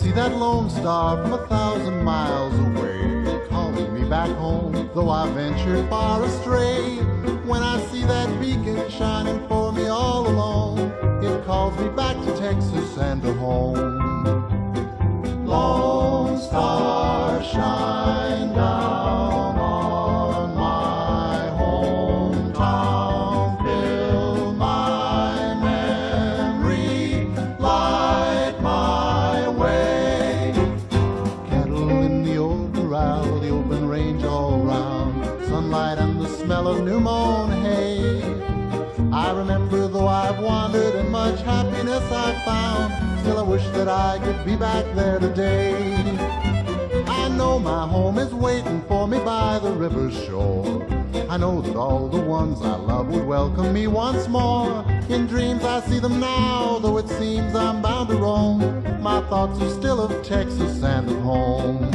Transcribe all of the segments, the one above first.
see that lone star from 1,000 miles away, calling me back home, though I ventured far astray. When I see that beacon shining for me all alone, it calls me back to Texas and to home. Lone star, shine down on my hometown, fill my memory, light my way. Cattle in the old corral, the open range all round, sunlight and the smell of new mown hay. I remember though I've wandered and much happiness I've found, still I wish that I could be back there today. I know my home is waiting for me by the river's shore. I know that all the ones I love would welcome me once more. In dreams I see them now, though it seems I'm bound to roam. My thoughts are still of Texas and of home.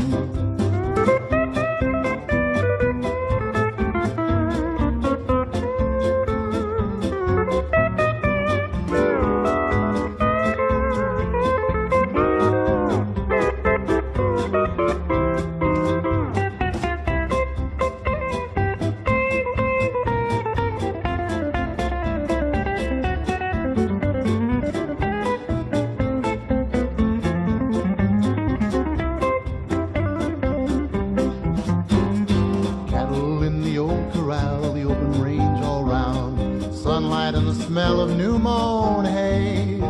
Sunlight and the smell of new mown hay.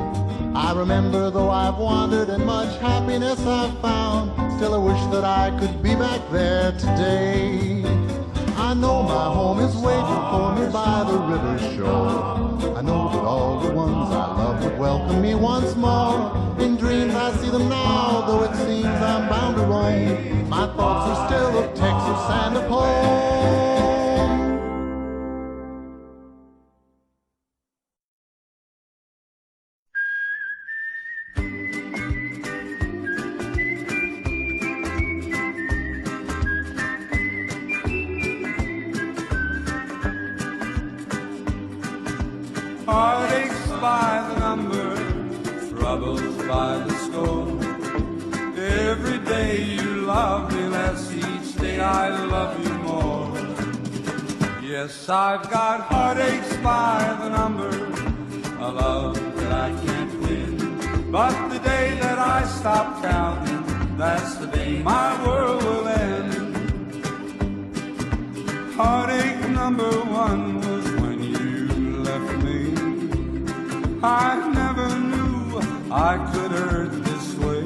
I remember though I've wandered and much happiness I've found, still I wish that I could be back there today. I know my home is waiting for me by the river's shore. I know that all the ones I love would welcome me once more. In dreams I see them now, though it seems I'm bound to roam. My thoughts are still of Texas and of home. Heartaches by the number, troubles by the score. Every day you love me less, each day I love you more. Yes, I've got heartaches by the number, a love that I can't win. But the day that I stop counting, that's the day my world will end. Heartache number one was when you left me. I never knew I could hurt this way.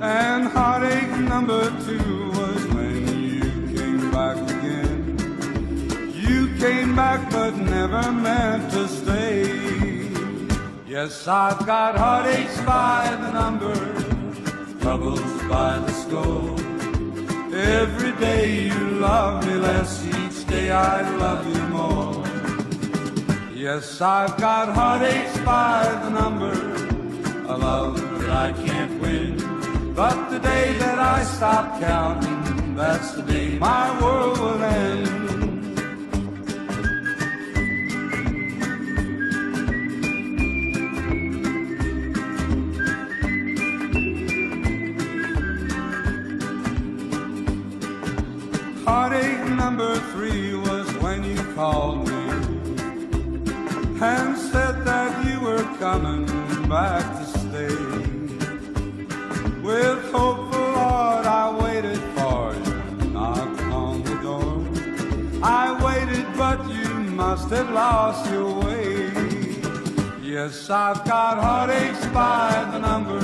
And heartache number two was when you came back again. You came back but never meant to stay. Yes, I've got heartaches by the number, troubles by the score. Every day you love me less, each day I love you more. Yes, I've got heartaches by the number, a love that I can't win. But the day that I stop counting, that's the day my world will end. Heartache number three was when you called me and said that you were coming back to stay. With hopeful heart I waited for you, knocked on the door. I waited but you must have lost your way. Yes, I've got heartaches by the number,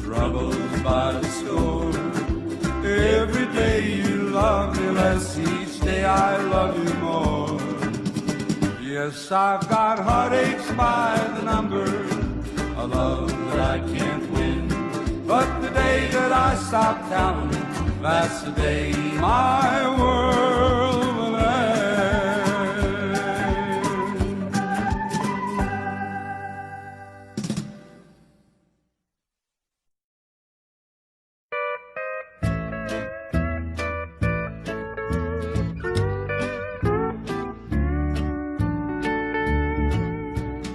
troubles by the score. Every day you love me less, each day I love you more. Yes, I've got heartaches by the number, a love that I can't win. But the day that I stop counting, that's the day my world will end.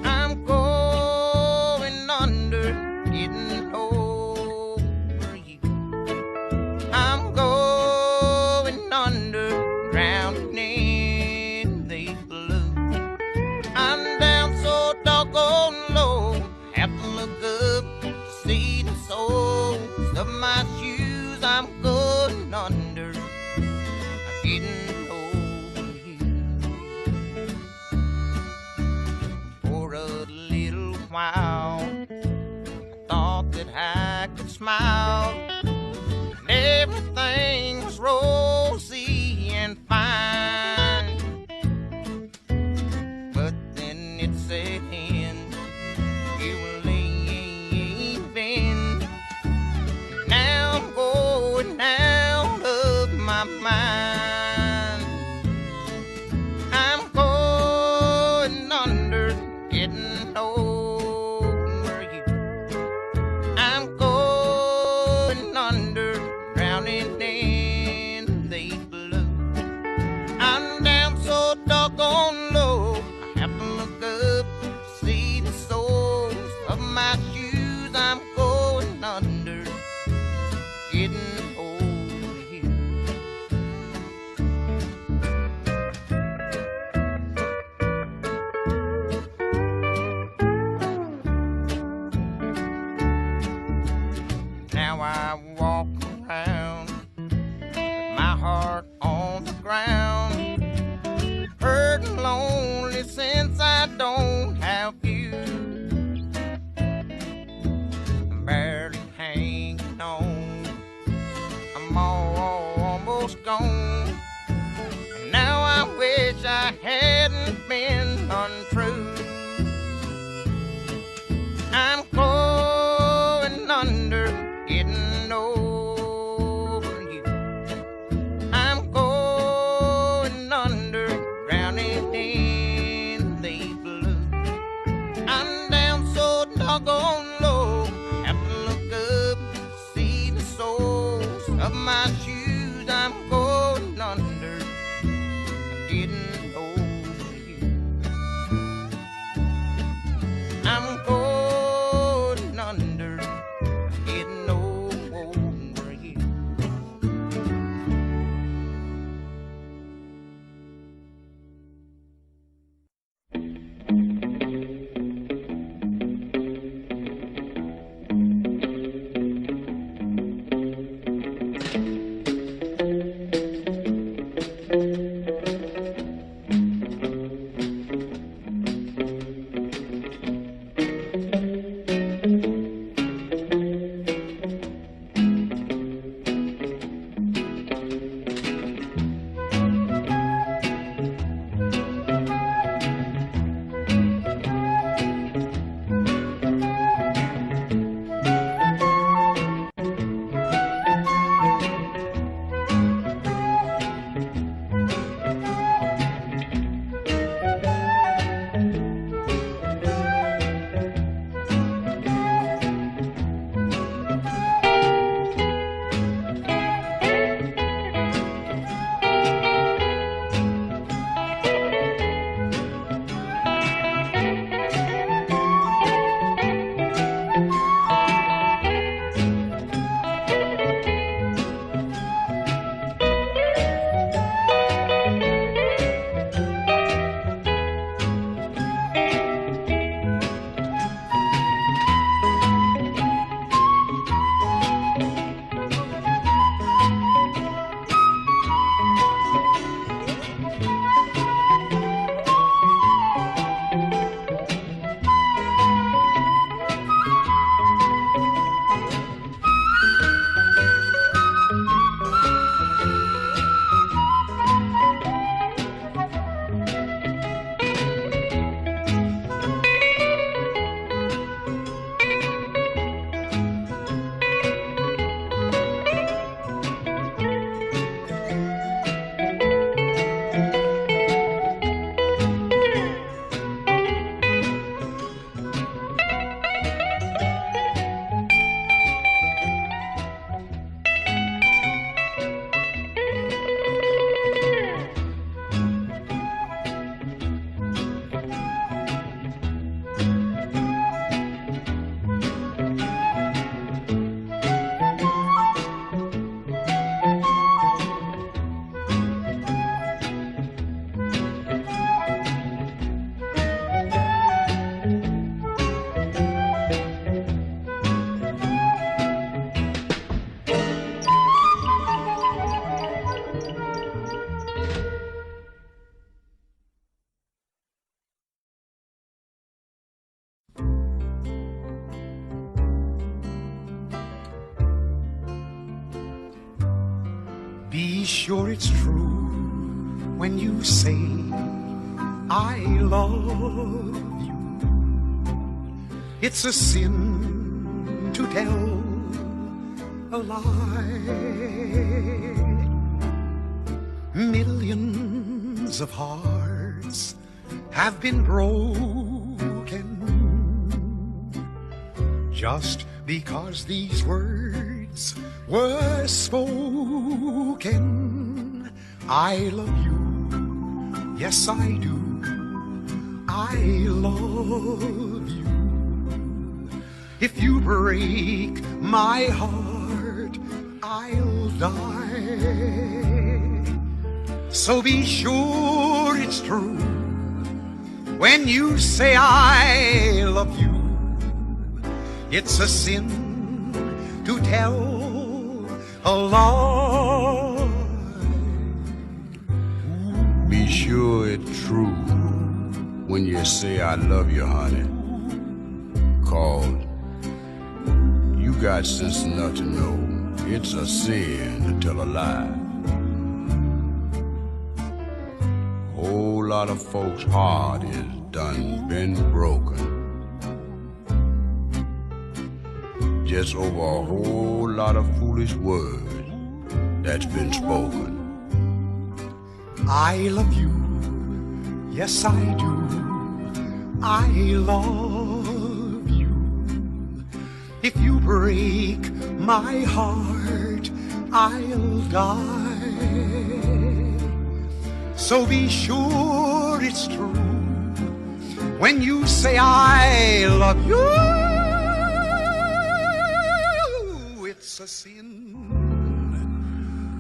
I'm going under, getting while. I thought that I could smile, and everything was rosy and fine. But then it set in, you were leaving. Now I'm going out of my mind. I'm going under, getting over you. I'm going under, drowning in the blue. I'm down so doggone low, I have to look up to see the soles of my shoes. I'm going under, getting over you. Now I walk around with my heart on the ground, hurt and lonely since I don't have you. I'm barely hanging on, I'm almost gone. And now I wish I hadn't been untrue. I'm going under, getting over you. I'm going under, drowning in the blue. I'm down so doggone low, have to look up to see the soles of my shoes. I'm going under, getting over you. I'm going under, getting over you. be sure it's true when you say I love you. It's a sin to tell a lie. Millions of hearts have been broken just because these words were spoken. I love you, yes I do, I love you. If you break my heart, I'll die. So be sure it's true when you say I love you. It's a sin to tell a lie. Be sure it's true when you say I love you, honey. 'Cause you got sense enough to know it's a sin to tell a lie. Whole lot of folks' heart is done been broken just over a whole lot of foolish words that's been spoken. I love you, yes I do, I love you. If you break my heart, I'll die. So be sure it's true when you say I love you. It's a sin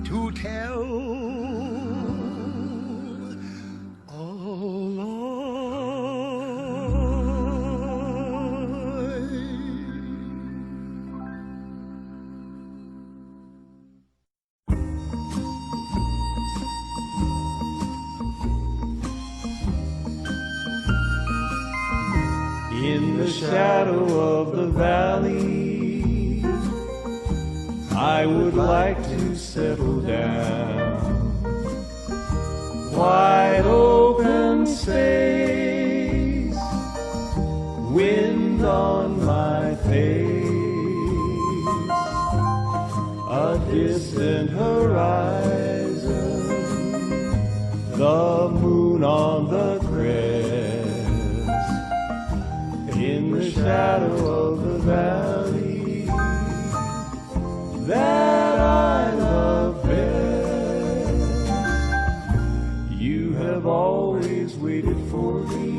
to tell a lie. In the shadow of the valley, I would like to settle down. Wide open space, wind on my face, a distant horizon, the moon on the crest. In the shadow of the valley that I love best, you have always waited for me,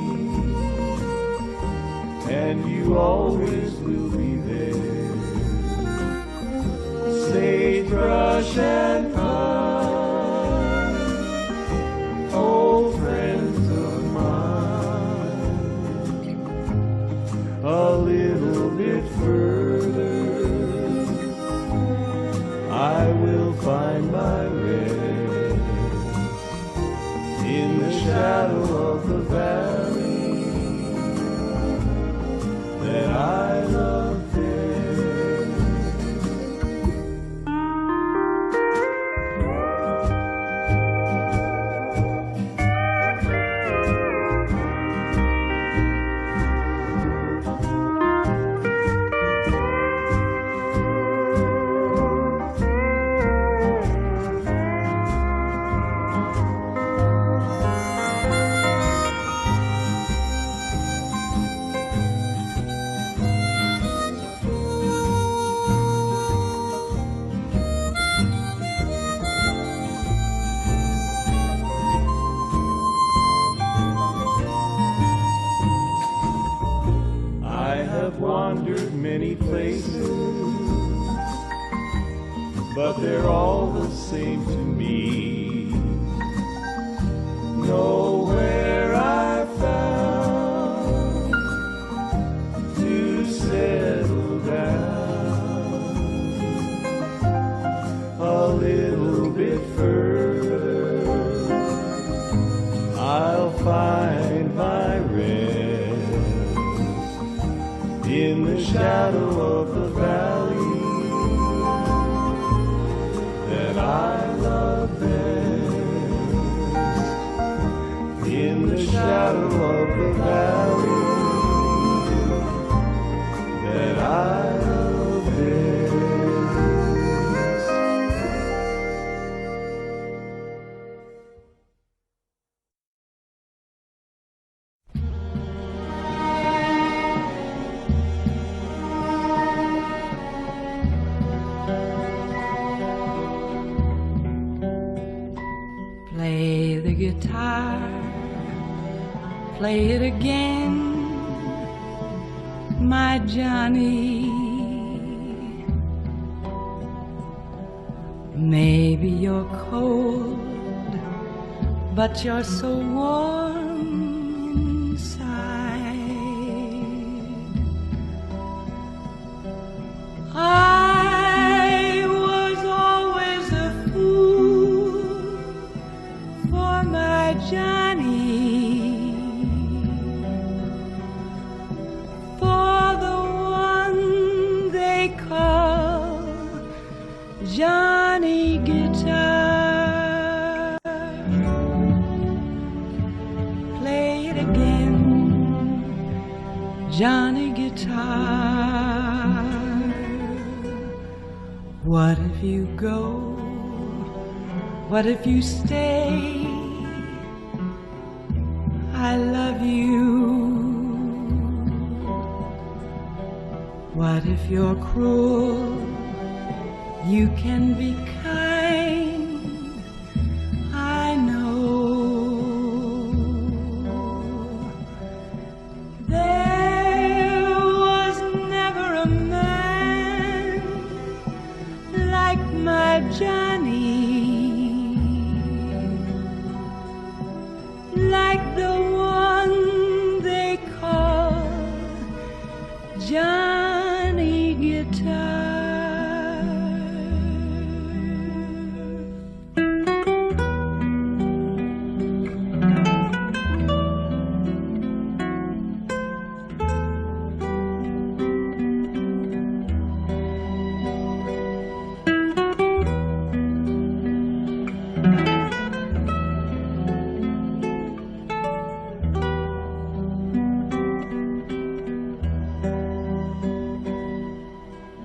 and you always will be there. Sagebrush and pine, old friends of mine. A little bit further, I will find my rest in the shadow of the valley that I love best. Wandered many places, but they're all the same to me. Nowhere I found to settle down. A little bit further, I'll find my rest in the shadow of the valley that I love. the shadow of the valley that I'll miss. Play the guitar, play it again, my Johnny. Maybe you're cold, but you're so warm inside. I was always a fool for my Johnny, for the one they call Johnny Guitar. Play it again, Johnny Guitar. What if you go? What if you stay? I love you. What if you're cruel? You can be kind, I know. There was never a man like my Johnny, like the one they call Johnny Guitar.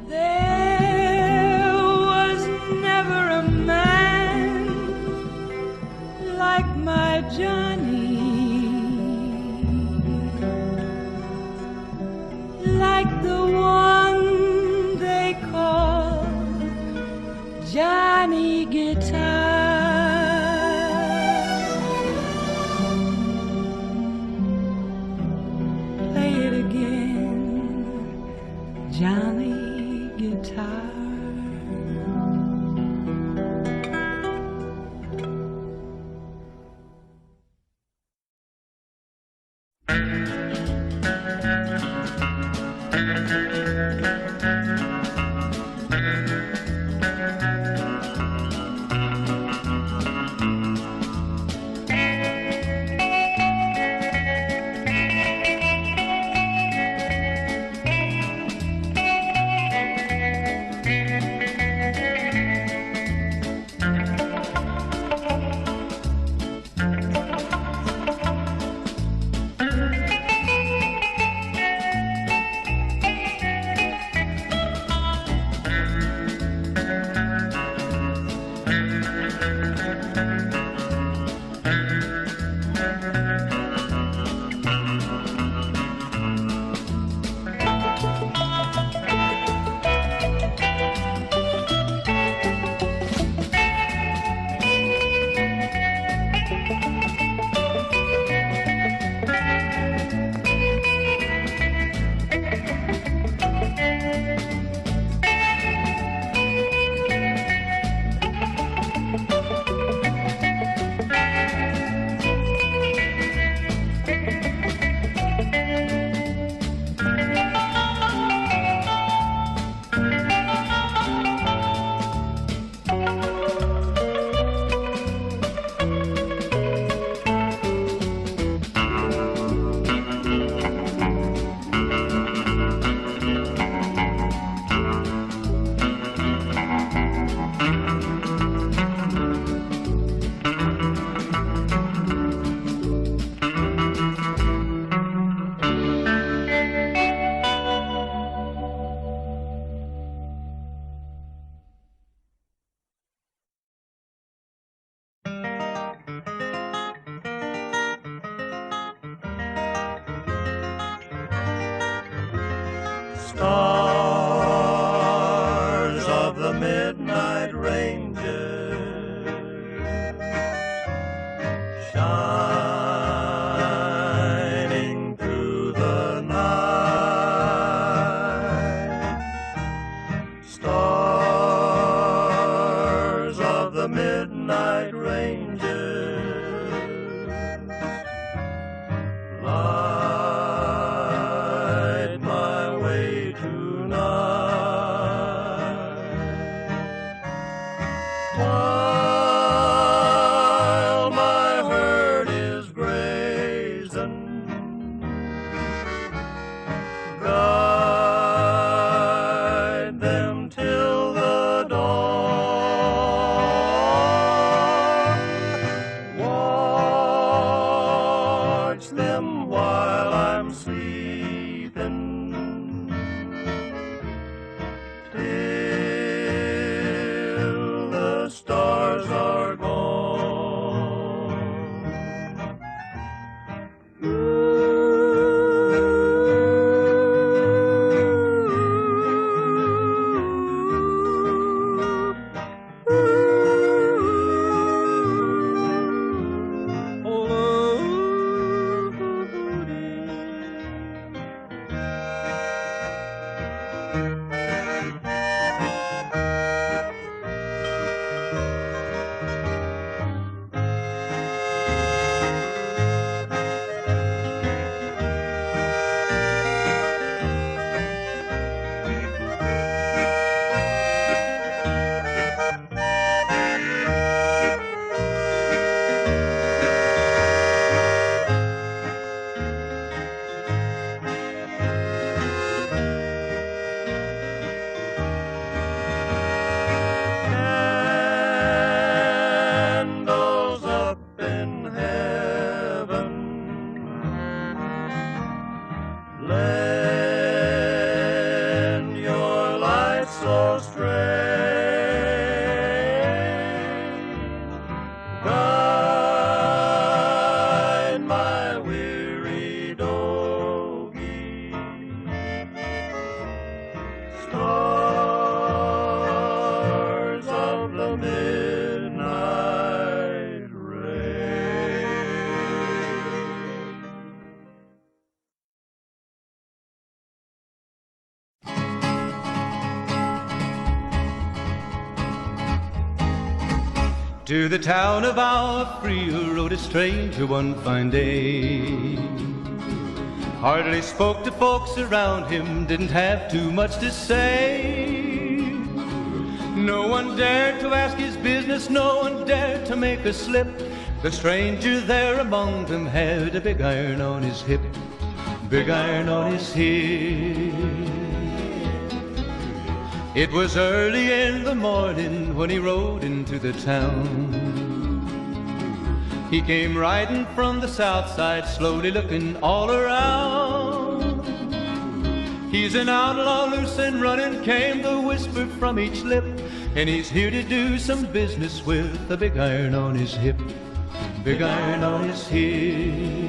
There was never a man like my Johnny, like the one they call Johnny Guitar. Play it again, Johnny Guitar. midnight ranger, light my way tonight. While my herd is grazing, guide them till the dawn. Watch them while I'm sleeping, till the stars are gone. Candles up in heaven, lend your light so strange, guide my weary doggie. Stars of the midnight rain. To the town of Alfria rode a stranger one fine day. Hardly spoke to folks around him, didn't have too much to say. No one dared to ask his business, no one dared to make a slip. The stranger there among them had a big iron on his hip, big iron on his hip. It was early in the morning when he rode into the town. He came riding from the south side, slowly looking all around. He's an outlaw, loose and running, came the whisper from each lip, and he's here to do some business with a big iron on his hip, big iron on his hip.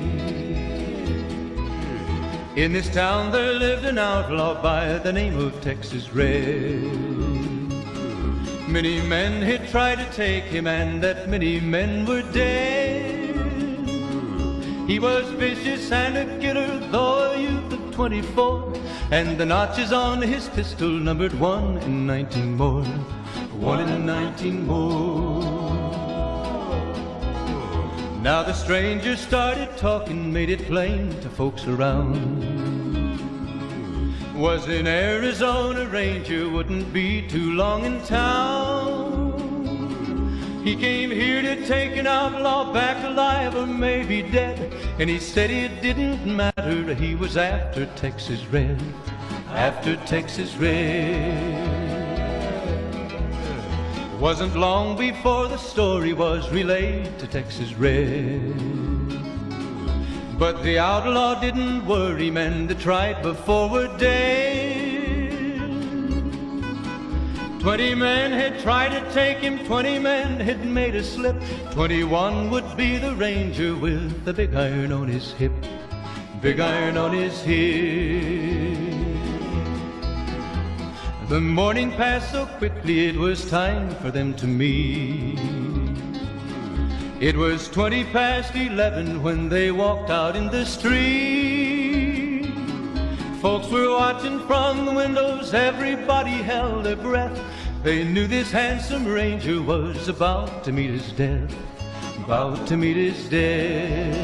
In this town there lived an outlaw by the name of Texas Red. Many men had tried to take him, and that many men were dead. He was vicious and a killer, though a youth of 24, and the notches on his pistol numbered 1 in 19 more, 1 in 19 more. Now the stranger started talking, made it plain to folks around. Was an Arizona ranger, wouldn't be too long in town. He came here to take an outlaw back alive or maybe dead, and he said it didn't matter, he was after Texas Red, after Texas Red. Wasn't long before the story was relayed to Texas Red. But the outlaw didn't worry, men that tried before were dead. 20 men had tried to take him, 20 men had made a slip. 21 would be the ranger with the big iron on his hip, big iron on his hip. The morning passed so quickly, it was time for them to meet. It was 20 past 11 when they walked out in the street. Folks were watching from the windows, everybody held their breath. They knew this handsome ranger was about to meet his death, about to meet his death.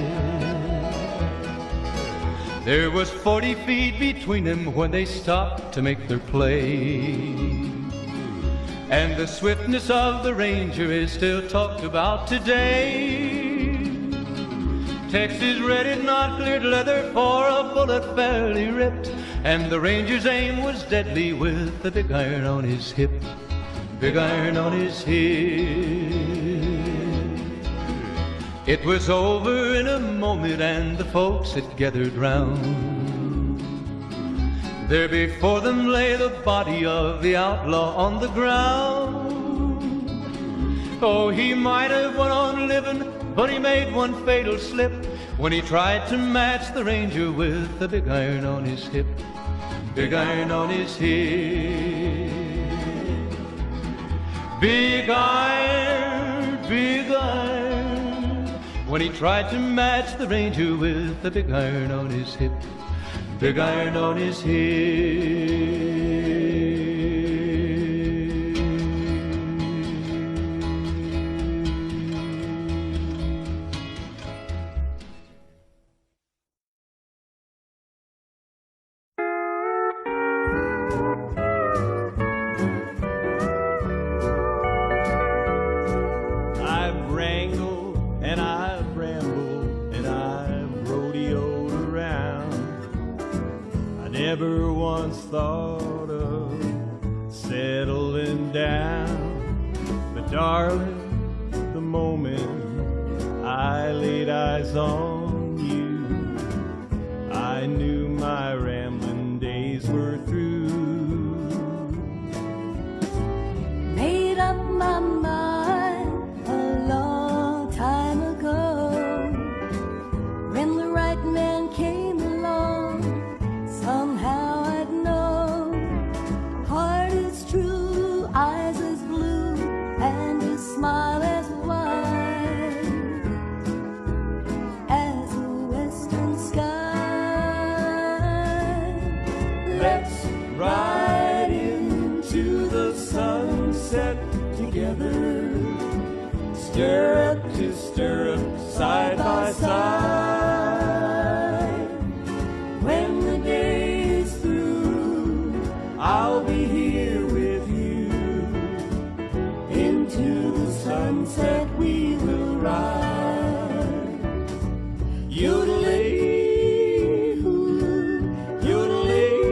There was 40 feet between them when they stopped to make their play. And the swiftness of the ranger is still talked about today. Texas red, not cleared leather, for a bullet fairly ripped. And the ranger's aim was deadly with the big iron on his hip, big iron on his hip. It was over in a moment and the folks had gathered round. There before them lay the body of the outlaw on the ground. Oh, he might have went on living, but he made one fatal slip when he tried to match the ranger with the big iron on his hip, big iron on his hip. Big iron, big iron, when he tried to match the ranger with the big iron on his hip, big iron on his hip. I've wrangled and I've rambled and I've rodeoed around. I never once thought of settling down. But darling, the moment I laid eyes on you, I knew my rambling days were through. Made up my mind a long time ago, when the right man came along. Somehow I'd know, heart is true, eyes as blue, and a smile as wide as a western sky. Let's ride into the sunset together, stirrup to stirrup, side by side. When the day is through, I'll be here with you. Into the sunset we will ride. Yodelay-hoo, yodelay-hoo,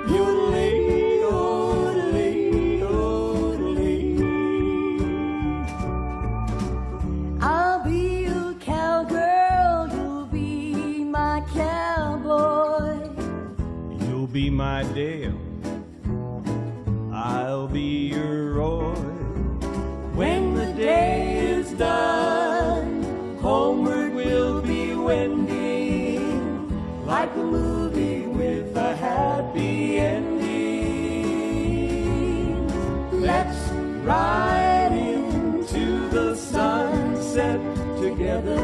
yodelay-odelay-odelay. I'll be your cowgirl, you'll be my cowboy. You'll be my Dale, I'll be your Roy. When the day is done, homeward we'll be wending, like a movie with a happy ending. Let's ride into the sunset together,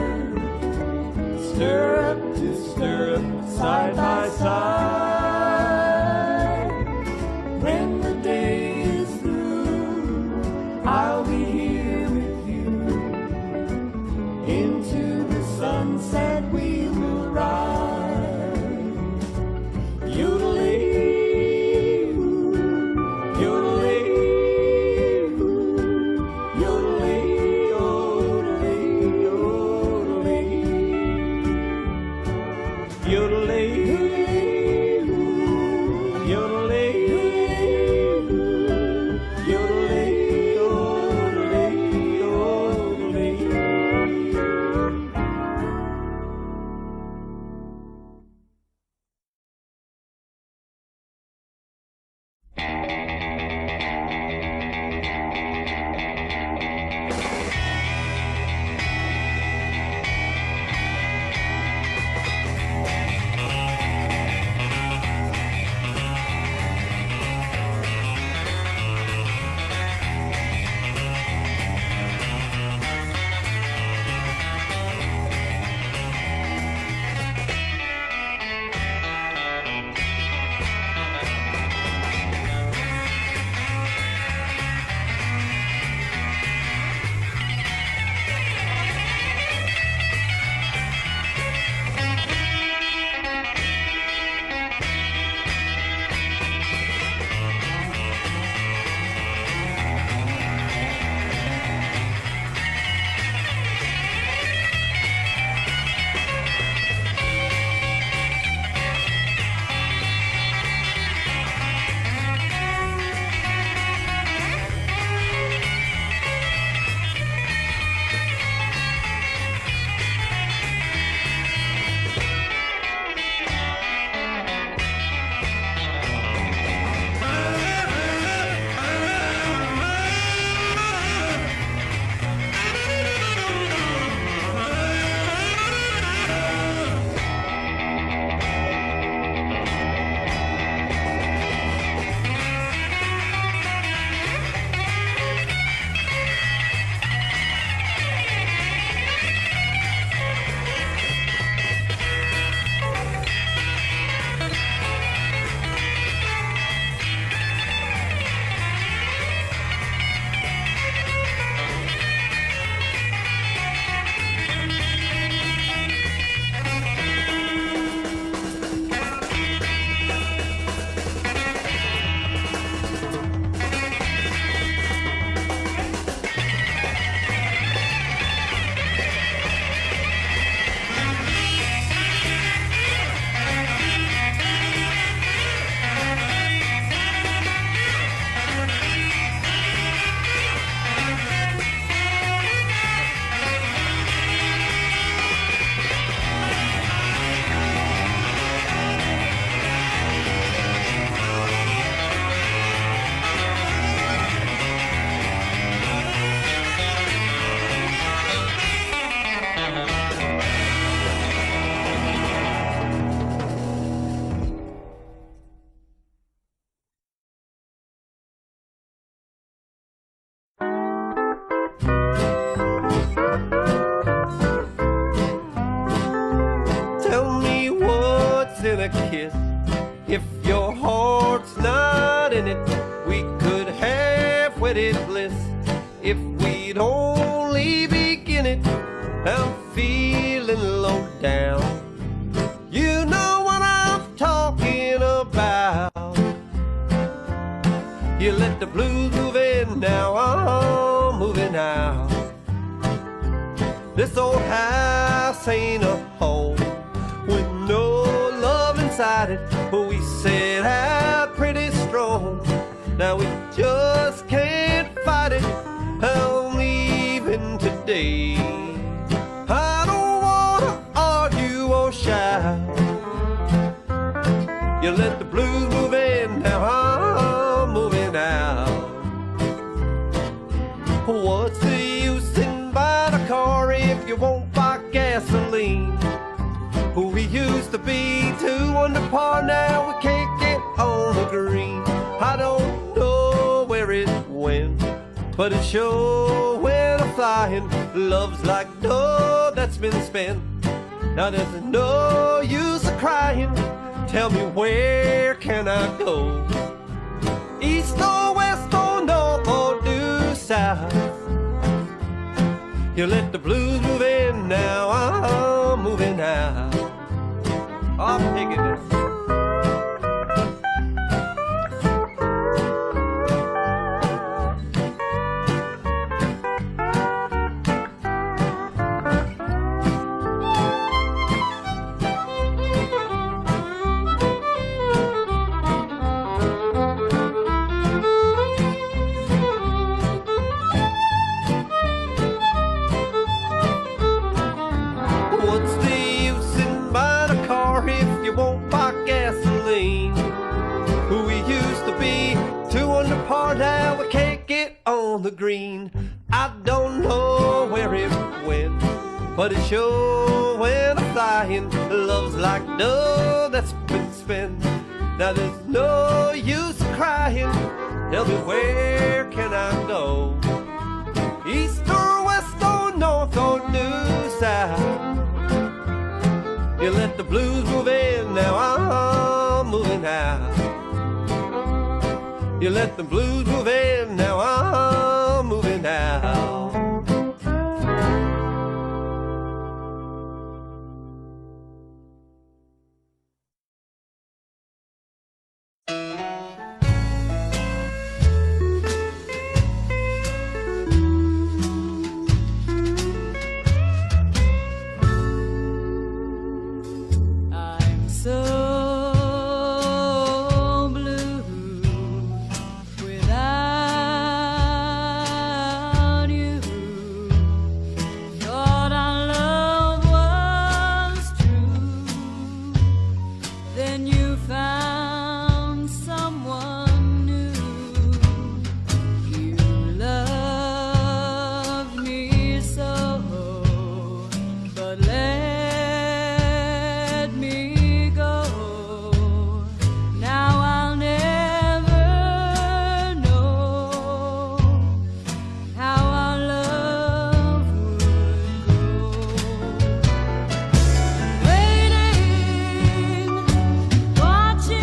stirrup to stirrup, side by side. When the day is through, a kiss. If your heart's not in it, we could have wedded bliss. If we'd only begin it, I'm feeling low down. You know what I'm talking about. You let the blues move in, now I'm moving out. This old house ain't a home with no love inside it, but we set out pretty strong. Now we just can't fight it. I'm leaving today. I don't wanna argue or shout. You let the blues move in, now I'm moving out. What's the use in buying a car if you won't buy gasoline? We used to be 2 under par, now we can't get on the green. I don't know where it went, but it sure went a-flying. Love's like dough that's been spent. Now there's no use of crying. Tell me, where can I go? East or west or north or due south? You let the blues move in, now I'm moving out. I'll take it down. Won't buy gasoline. We used to be 2 under par, now we can't get on the green. I don't know where it went, but it sure went a-flying. Love's like dough that's been spent. Now there's no use of crying. Tell me, where can I go? East or west or north or due south? You let the blues move in, now I'm moving out. You let the blues move in, now I'm moving out. Watching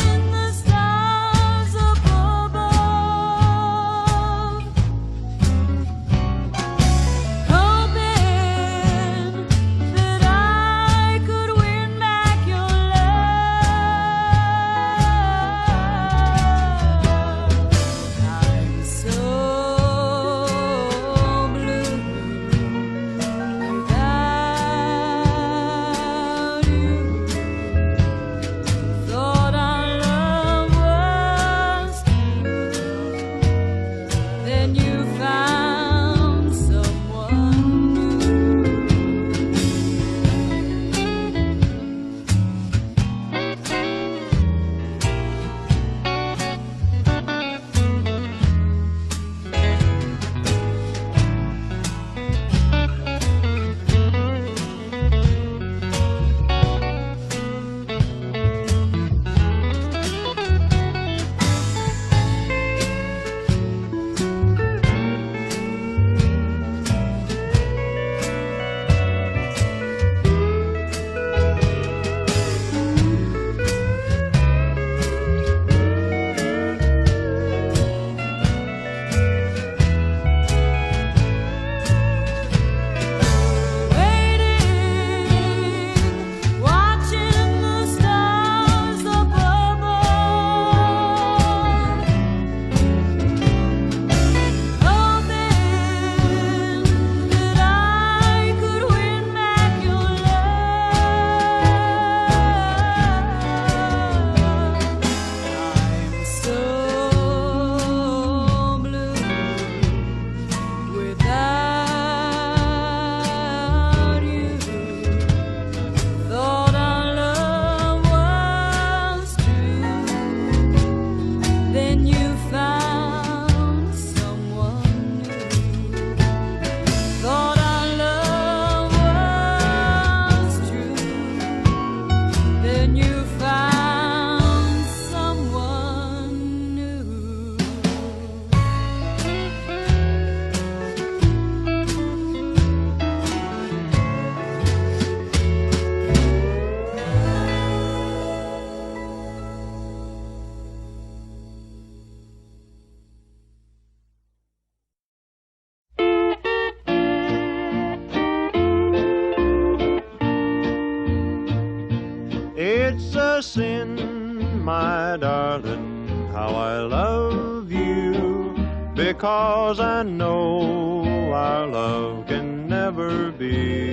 a sin, my darling, how I love you, because I know our love can never be.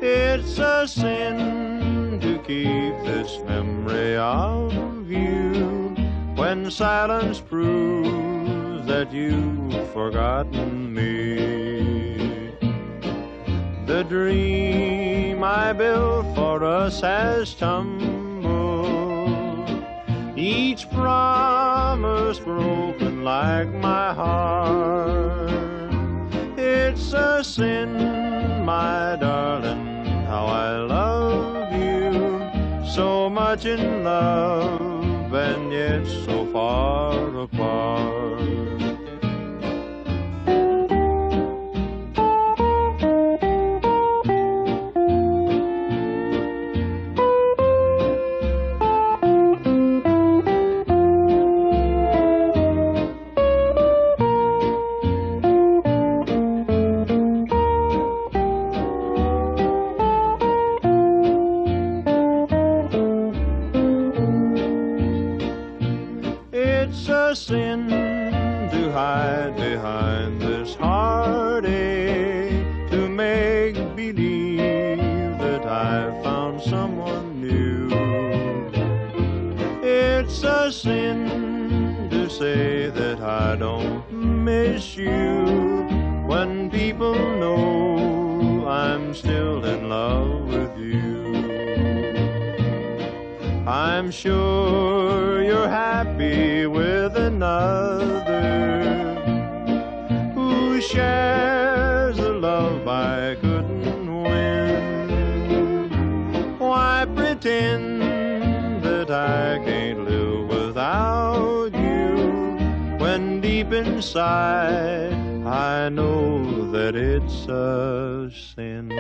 It's a sin to keep this memory of you when silence proves that you've forgotten me. The dream I built for us has tumbled, each promise broken like my heart. It's a sin, my darling, how I love you, so much in love and yet so far apart. It's a sin to hide behind this heartache, to make believe that I've found someone new. It's a sin to say that I don't miss you when people know I'm still in love with you. I'm sure you're happy with another who shares the love I couldn't win. Why pretend that I can't live without you when deep inside I know that it's a sin?